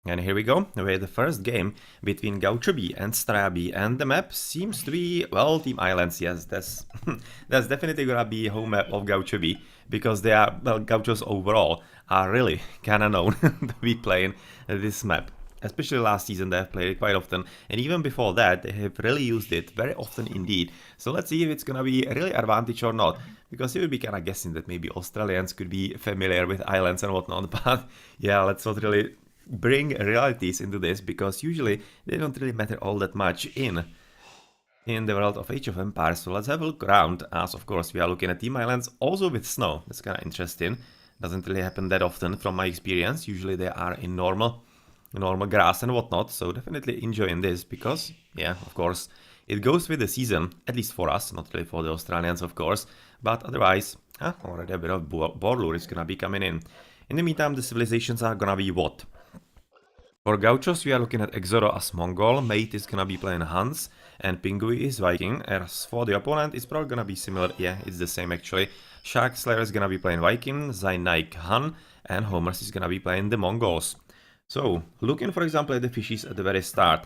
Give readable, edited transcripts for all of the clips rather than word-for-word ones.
And here we go, with the first game between Gaucho B and Straya B, and the map seems to be, well, Team Islands, yes, that's that's definitely gonna be home map of Gaucho B, because they are, well, Gauchos overall are really kinda known to be playing this map. Especially last season they have played it quite often, and even before that they have really used it very often indeed. So let's see if it's gonna be a really advantage or not, because you would be kinda guessing that maybe Australians could be familiar with islands and whatnot, but yeah, let's not really bring realities into this, because usually they don't really matter all that much in the world of Age of Empires. So let's have a look around, as of course we are looking at Team Islands also with snow. That's kind of interesting. Doesn't really happen that often from my experience. Usually they are in normal grass and whatnot, so definitely enjoying this, because yeah, of course it goes with the season, at least for us, not really for the Australians of course, but otherwise already a bit of Borlur is gonna be coming in. In the meantime, the civilizations are gonna be what? For Gauchos, we are looking at Exoro as Mongol, Mate is gonna be playing Hans, and Pingui is Viking. As for the opponent, it's probably gonna be similar, yeah, it's the same actually. Shark Slayer is gonna be playing Viking, Zainaik Han, and Homers is gonna be playing the Mongols. So, looking for example at the fishies at the very start.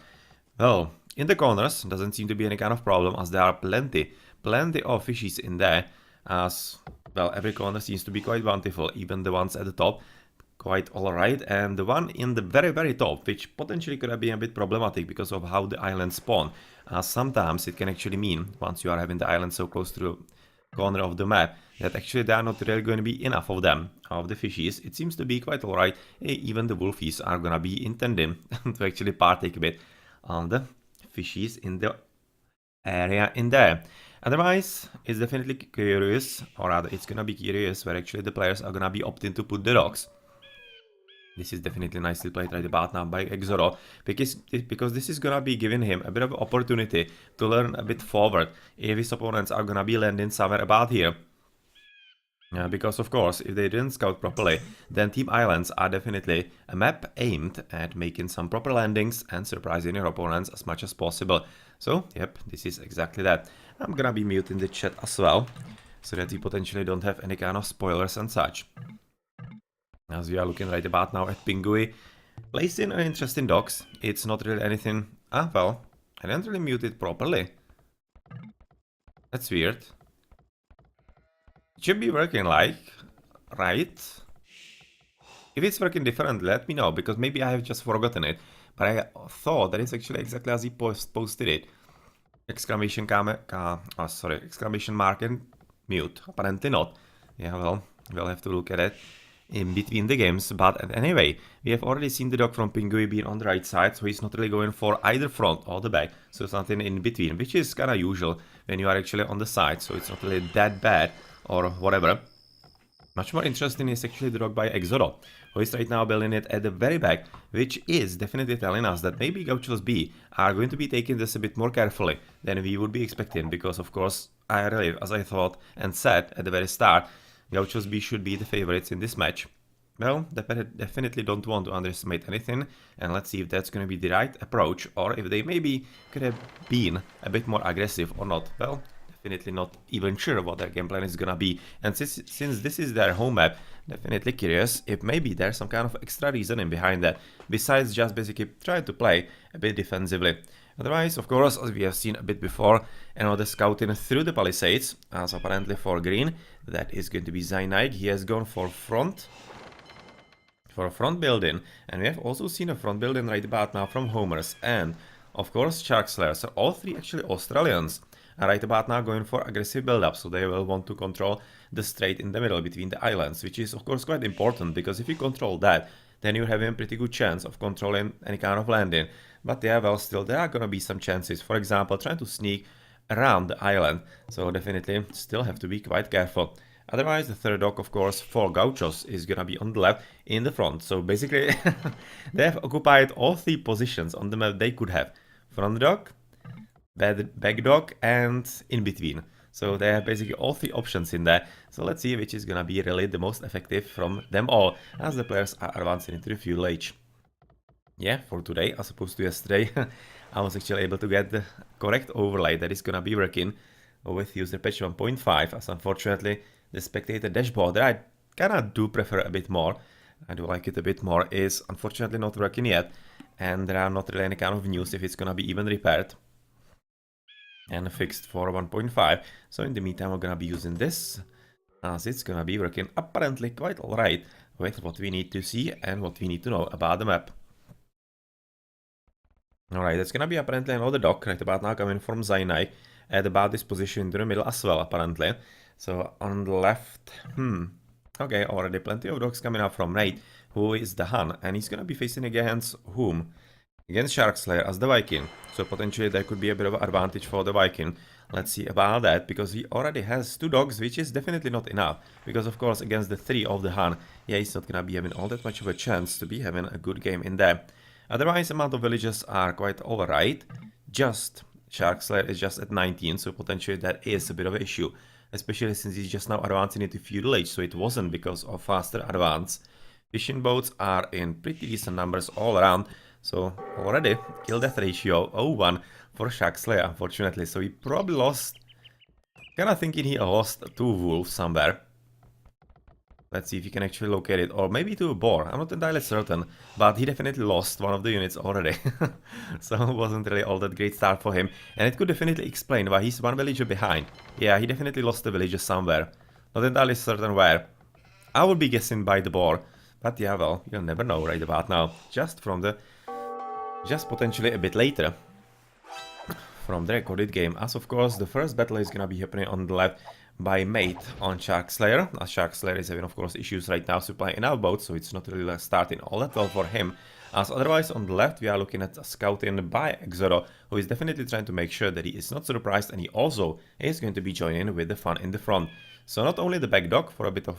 Well, in the corners, doesn't seem to be any kind of problem, as there are plenty of fishies in there, as, well, every corner seems to be quite bountiful, even the ones at the top. Quite alright, and the one in the very top, which potentially could have been a bit problematic because of how the islands spawn. Sometimes it can actually mean, once you are having the island so close to the corner of the map, that actually there are not really going to be enough of them, of the fishies. It seems to be quite alright. Even the wolfies are gonna be intending to actually partake a bit on the fishies in the area in there. Otherwise, it's definitely curious, or rather it's gonna be curious where actually the players are gonna be opting to put the dogs. This is definitely nicely played right about now by Exoro, because this is gonna be giving him a bit of opportunity to learn a bit forward if his opponents are gonna be landing somewhere about here. Because of course, if they didn't scout properly, then Team Islands are definitely a map aimed at making some proper landings and surprising your opponents as much as possible. So, yep, this is exactly that. I'm gonna be muting the chat as well, so that we potentially don't have any kind of spoilers and such. As we are looking right about now at Pingui, placing an interesting docks. It's not really anything... well, I didn't really mute it properly. That's weird. It should be working like, right? If it's working different, let me know, because maybe I have just forgotten it. But I thought that it's actually exactly as he posted it. Exclamation exclamation mark and mute. Apparently not. Yeah, well, we'll have to look at it in between the games, but anyway, we have already seen the dog from Pingui being on the right side, so he's not really going for either front or the back, so something in between, which is kinda usual when you are actually on the side, so it's not really that bad or whatever. Much more interesting is actually the dog by Exoro, who is right now building it at the very back, which is definitely telling us that maybe Gauchos B are going to be taking this a bit more carefully than we would be expecting, because of course, as I thought and said at the very start, Gauchos B should be the favorites in this match. Well, definitely don't want to underestimate anything, and let's see if that's going to be the right approach, or if they maybe could have been a bit more aggressive or not. Well, definitely not even sure what their game plan is gonna be, and since this is their home map, definitely curious if maybe there's some kind of extra reasoning behind that, besides just basically trying to play a bit defensively. Otherwise, of course, as we have seen a bit before, another scouting through the palisades, as apparently for green, that is going to be Zainaik. He has gone for a front building, and we have also seen a front building right about now from Homers, and of course Shark Slayer. So all three actually Australians are right about now going for aggressive build-up, so they will want to control the strait in the middle between the islands, which is of course quite important, because if you control that, then you're having a pretty good chance of controlling any kind of landing. But yeah, well, still there are gonna be some chances, for example, trying to sneak around the island, so definitely still have to be quite careful. Otherwise, the third dock, of course, for Gauchos is gonna be on the left in the front, so basically they have occupied all three positions on the map they could have. Front dock, back dock, and in between. So they have basically all three options in there. So let's see which is gonna be really the most effective from them all, as the players are advancing into the fuel age. Yeah, for today, as opposed to yesterday, I was actually able to get the correct overlay that is gonna be working with user patch 1.5, as unfortunately the spectator dashboard that I kinda do prefer a bit more I do like it a bit more, is unfortunately not working yet. And there are not really any kind of news if it's gonna be even repaired and fixed for 1.5. So in the meantime, we're gonna be using this, as it's gonna be working apparently quite alright with what we need to see and what we need to know about the map. Alright, it's gonna be apparently another dock right about now coming from Zainai at about this position in the middle as well, apparently. So on the left, okay, already plenty of docks coming up from right, who is the Han, and he's gonna be facing against whom? Against Sharkslayer as the Viking, so potentially there could be a bit of an advantage for the Viking. Let's see about that, because he already has 2 dogs, which is definitely not enough. Because of course against the 3 of the Han, yeah, he's not gonna be having all that much of a chance to be having a good game in there. Otherwise, amount of villages are quite alright. Just Sharkslayer is just at 19, so potentially that is a bit of an issue. Especially since he's just now advancing into feudal age, so it wasn't because of faster advance. Fishing boats are in pretty decent numbers all around. So already kill death ratio 0-1 for Sharkslayer, unfortunately. So he probably lost. Kinda thinking he lost 2 wolves somewhere. Let's see if he can actually locate it, or maybe to a boar. I'm not entirely certain, but he definitely lost one of the units already. So it wasn't really all that great start for him, and it could definitely explain why he's 1 villager behind. Yeah, he definitely lost a villager somewhere. Not entirely certain where. I would be guessing by the boar, but yeah, well, you'll never know right about now. Just potentially a bit later from the recorded game, as of course the first battle is gonna be happening on the left by Mate on Sharkslayer, as Sharkslayer is having of course issues right now supplying in outboats, so it's not really starting all that well for him. As otherwise on the left we are looking at scouting by Exodo, who is definitely trying to make sure that he is not surprised, and he also is going to be joining with the fun in the front. So not only the back dock for a bit of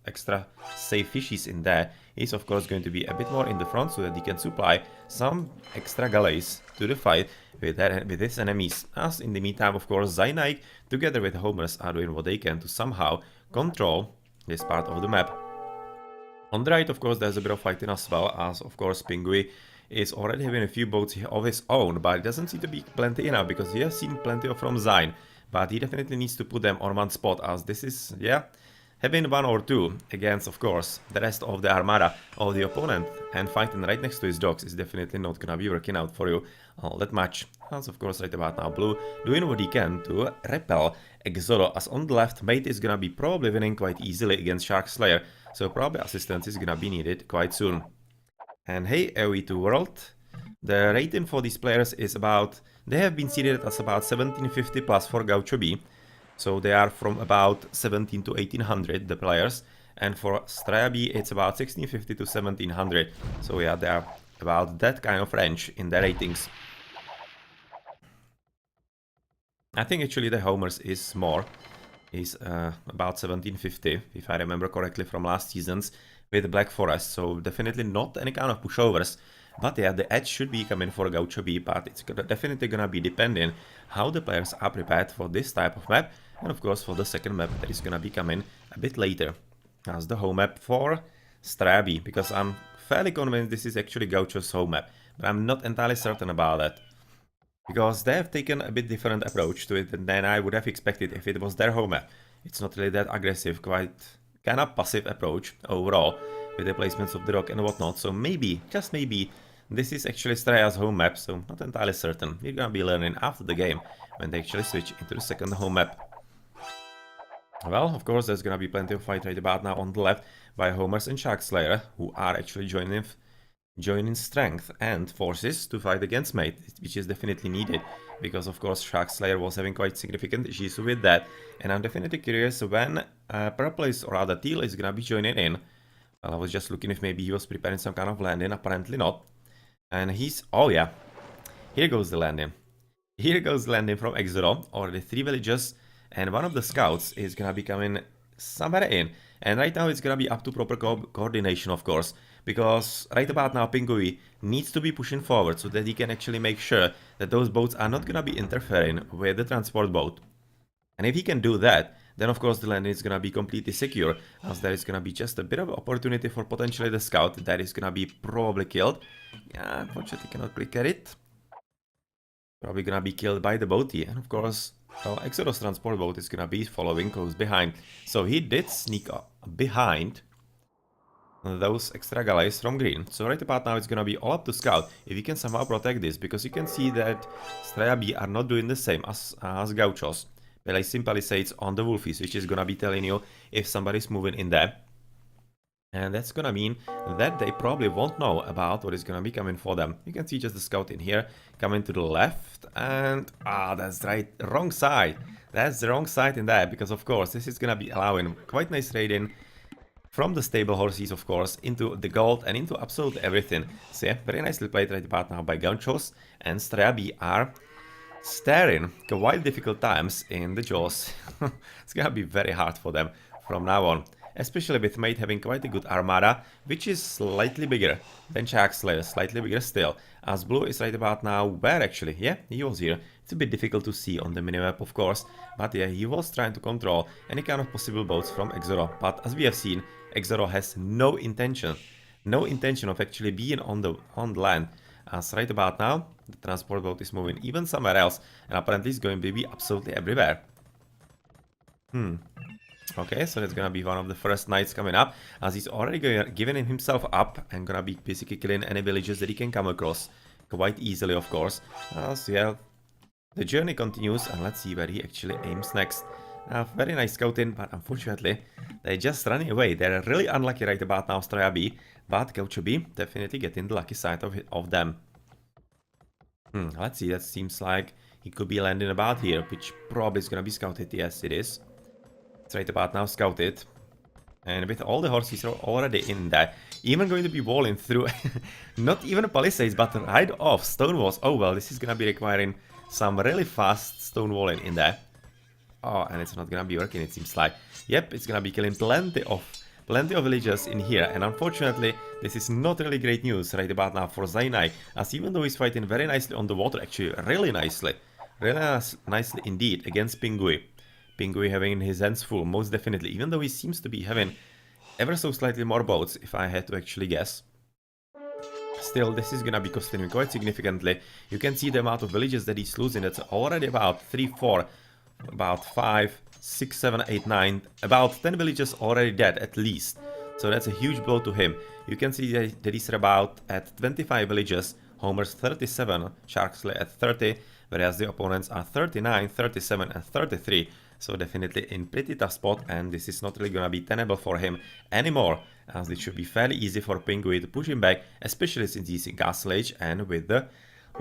extra safe fishies in there, he's of course going to be a bit more in the front so that he can supply some extra galleys to the fight with his enemies. As in the meantime, of course, Zainaik together with Homers are doing what they can to somehow control this part of the map. On the right, of course, there's a bit of fighting as well, as of course Pingui is already having a few boats of his own, but it doesn't seem to be plenty enough because he has seen plenty of from Zain, but he definitely needs to put them on one spot, as this is, yeah, having 1 or 2 against, of course, the rest of the armada of the opponent and fighting right next to his docks is definitely not gonna be working out for you all that much. As of course right about now Blue doing what he can to repel Exodo, as on the left Mate is gonna be probably winning quite easily against Sharkslayer, so probably assistance is gonna be needed quite soon. And hey, AoE2 world, the rating for these players is about, they have been seeded as about 1750 plus for Gaucho B. So they are from about 17 to 1800, the players, and for Straya B it's about 1650 to 1700. So yeah, they are about that kind of range in their ratings. I think actually the Homers is more, is about 1750, if I remember correctly from last seasons, with Black Forest, so definitely not any kind of pushovers. But yeah, the edge should be coming for Gaucho B, but it's definitely gonna be depending how the players are prepared for this type of map, and of course for the second map that is gonna be coming a bit later, as the home map for Straya B, because I'm fairly convinced this is actually Gaucho's home map, but I'm not entirely certain about that. Because they have taken a bit different approach to it than I would have expected if it was their home map. It's not really that aggressive, quite kind of passive approach overall, with the placements of the rock and whatnot, so maybe, just maybe, this is actually Straya's home map, so not entirely certain. We're gonna be learning after the game, when they actually switch into the second home map. Well, of course, there's gonna be plenty of fight right about now on the left by Homers and Sharkslayer, who are actually joining strength and forces to fight against Mate, which is definitely needed, because of course Sharkslayer was having quite significant issues with that, and I'm definitely curious when Purple is, or rather Teal is gonna be joining in. Well, I was just looking if maybe he was preparing some kind of landing, apparently not. And he's, oh yeah, here goes the landing. Here goes the landing from Exodo, already 3 villages, and one of the scouts is gonna be coming somewhere in. And right now it's gonna be up to proper coordination, of course, because right about now Pingui needs to be pushing forward so that he can actually make sure that those boats are not gonna be interfering with the transport boat. And if he can do that, then of course the landing is gonna be completely secure, as there is gonna be just a bit of opportunity for potentially the scout that is gonna be probably killed. Yeah, unfortunately cannot click it. Probably gonna be killed by the boatie, and of course, well, Exodus transport boat is gonna be following close behind. So he did sneak up behind those extra galleys from green. So right about now it's gonna be all up to Scout if he can somehow protect this, because you can see that Straya B are not doing the same as Gauchos. They placing palisades on the wolfies, which is gonna be telling you if somebody's moving in there. And that's gonna mean that they probably won't know about what is gonna be coming for them. You can see just the scout in here coming to the left, and that's right, wrong side. That's the wrong side in there, because of course this is gonna be allowing quite nice raiding from the stable horses, of course, into the gold and into absolutely everything. So yeah, very nicely played right about now by Gauchos, and Straya B are staring quite difficult times in the jaws. It's gonna be very hard for them from now on. Especially with Mate having quite a good armada, which is slightly bigger than Sharkslayer, slightly bigger still. As Blue is right about now, where actually? Yeah, he was here. It's a bit difficult to see on the minimap, of course, but yeah, he was trying to control any kind of possible boats from Exoro. But as we have seen, Exoro has no intention of actually being on the land. As right about now, the transport boat is moving even somewhere else, and apparently it's going to be absolutely everywhere. Okay, so that's gonna be one of the first knights coming up, as he's already giving himself up and gonna be basically killing any villages that he can come across quite easily, of course. So yeah, the journey continues, and let's see where he actually aims next. Very nice scouting, but unfortunately, they're just running away. They're really unlucky right about now, Straya B, but Gaucho B definitely getting the lucky side of them. Let's see, that seems like he could be landing about here, which probably is gonna be scouted. Yes, it is. It's right about now scouted. And with all the horses already in there, even going to be walling through, not even a palisades, but right off stone walls. Oh well, this is gonna be requiring some really fast stone walling in there. Oh, and it's not gonna be working, it seems like. Yep, it's gonna be killing plenty of villagers in here, and unfortunately, this is not really great news right about now for Zainai, as even though he's fighting very nicely on the water, actually really nicely indeed against Pingui. Pingui having his hands full, most definitely, even though he seems to be having ever so slightly more boats, if I had to actually guess. Still, this is gonna be costing him quite significantly. You can see the amount of villages that he's losing. It's already about 3, 4, about 5, 6, 7, 8, 9, about 10 villages already dead at least. So that's a huge blow to him. You can see that he's about at 25 villages, Homer's 37, Sharksley at 30, whereas the opponents are 39, 37 and 33. So definitely in pretty tough spot, and this is not really gonna be tenable for him anymore, as it should be fairly easy for Pingui to push him back, especially since he's in Castle Age and with the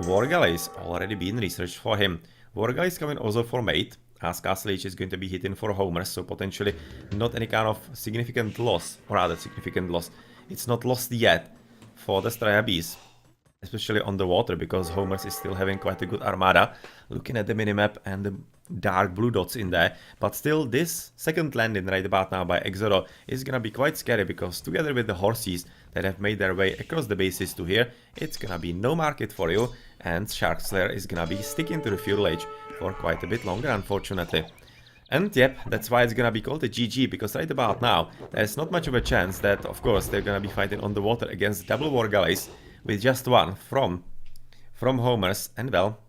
War Galleys already being researched for him. War Galleys coming also for Mate, as Castle Age is going to be hitting for Homer, so potentially not any kind of significant loss, or rather significant loss. It's not lost yet for the Straya Bees, especially on the water, because Homer's is still having quite a good armada, looking at the minimap and the dark blue dots in there. But still, this second landing right about now by Exoro is gonna be quite scary, because together with the horses that have made their way across the bases to here, it's gonna be no market for you, and Sharkslayer is gonna be sticking to the Feudal Age for quite a bit longer, unfortunately. And yep, that's why it's gonna be called a GG, because right about now, there's not much of a chance that, of course, they're gonna be fighting on the water against double War Galleys with just one from Homer's, and well,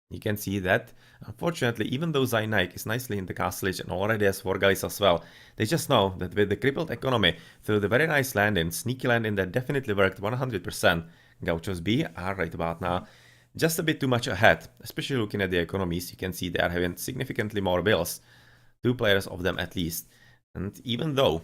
you can see that, unfortunately, even though Zainaik is nicely in the castle age and already has 4 guys as well, they just know that with the crippled economy, through the very nice landing, sneaky landing that definitely worked 100%, Gauchos B are right about now just a bit too much ahead, especially looking at the economies. You can see they are having significantly more bills, 2 players of them at least, and even though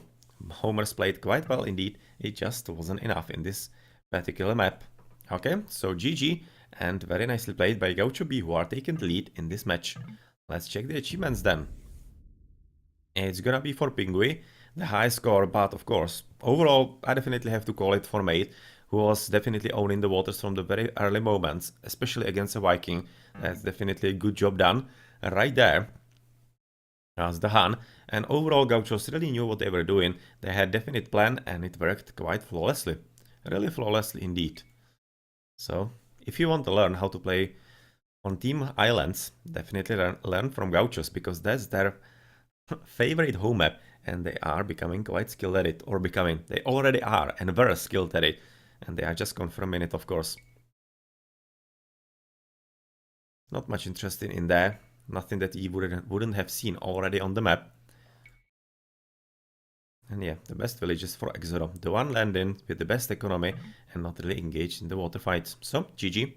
Homer's played quite well indeed, it just wasn't enough in this particular map. Okay, so GG, and very nicely played by Gaucho B, who are taking the lead in this match. Let's check the achievements then. It's gonna be for Pingui, the high score, but of course, overall, I definitely have to call it for Mate, who was definitely owning the waters from the very early moments, especially against a Viking. That's definitely a good job done right there. As the Han, and overall Gauchos really knew what they were doing. They had definite plan, and it worked quite flawlessly. Really flawlessly indeed. So, if you want to learn how to play on Team Islands, definitely learn from Gauchos, because that's their favorite home map, and they are becoming quite skilled at it, or they already are and were skilled at it, and they are just confirming it, of course. Not much interesting in there, nothing that you wouldn't have seen already on the map. And yeah, the best villages for Exoro. The one landing with the best economy and not really engaged in the water fights. So, GG.